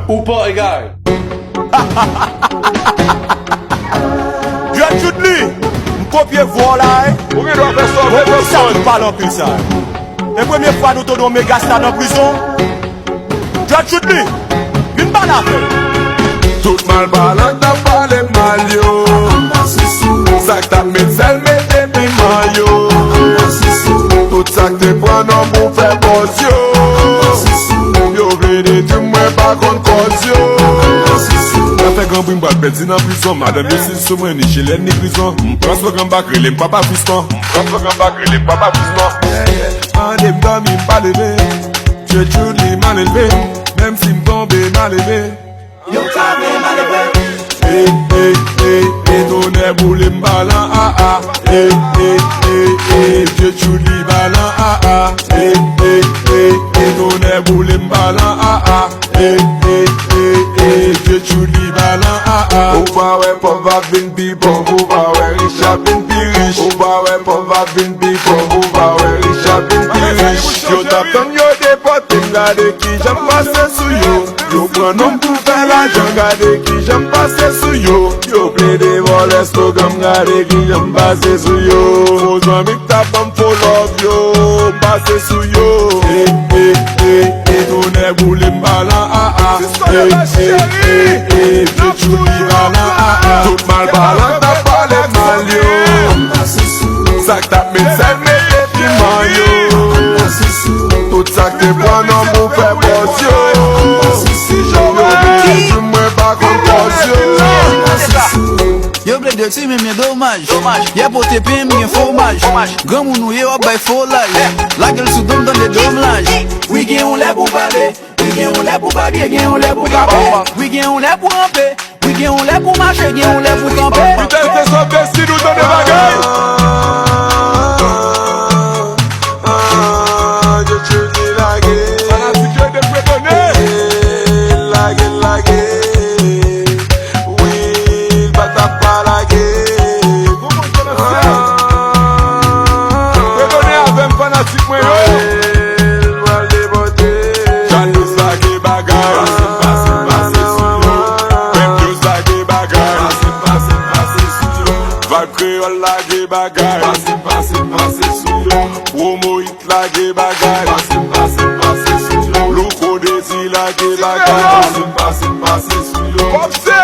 Who party guy? John Chudley, m'copier voilà. Ou bien doit faire sauver Ça personne. nous parle en plus ça. La première fois nous tournons méga star en prison. John Chudley, une balle à faire. Tout mal balan ta parlé mal yo. Ça que ta médecin mette des maillots. Tout ça que t'es prends non pour faire boss yo. Yo vede tu m'es pas contre cause yo. La fait grand bruit m'bat bête dans prison. Madame yo si sous moi ni chez les ni prison. M'prends le grand bac les papa fiston. M'prends le grand bac les papa fiston. En des dormi m'pas levé. Je Chudley mal élevé. Même si m'tombe mal élevé. Yo cabe mal élevé. Hey, hey, hey, hey, ton est boulé m'balan, ah, ah. Hey, hey, hey, hey, je Chudley balan, ah, ah. Hey, hey, hey, hey, ton est boulé m'balan, ah, ah. Hey, hey, hey, hey, je Chudley balan, ah, ah. Ou pa ouais pauvre vin pi pauvre, ou pa ouais riche a vin pi riche. Ou pa ouais pauvre vin pi pauvre, ou pa ouais riche a vin pi riche. Yo t'attends yo déporté, m'gade qui j'aime passer sous yo. Yo prends nom pour faire l'argent, gade qui j'aime passer sous yo. Yo play des volets, slogan, gade qui j'aime passer sous yo. Faux amis ta femme faut love yo, passer sous yo. Hey, hey, hey, hey, ton est boulé m'balan, ah, ah. Hey, hey, hey, hey, je Chudley balan, ah, ah. Tout mal balan, t'as parlé mal yo. Ça que t'as médecin, mette des maillots. Tout ça que t'es prends non pour faire boss yo. Yo tu m'es pas contre cause yo. Yo ble de ti men men domaj Ye pote pen men fromaj Gran moun ye wap bay folaj La gel sou dom dan de domlaj Oui gen on lè pou pale Oui gen on lè pou bagye Gen on lè pou kape Oui gen on lè pou rampe Oui gen on lè pou mache Gen on lè pou kampe Putain t'es sauvé si nous donne des bagailles. Je Chudley lagué. Fanatique de prétonner. Lagué, lagué. Oui, bata pas lagué. Prétonner avec un fanatique moi yo. Mal déboté. Janus lagué bagaille. Même Dios lagué bagaille. Vibe créole lagué bagaille. Promo hit lagué bagaille. Louko Desi lagué bagaille. Popsi.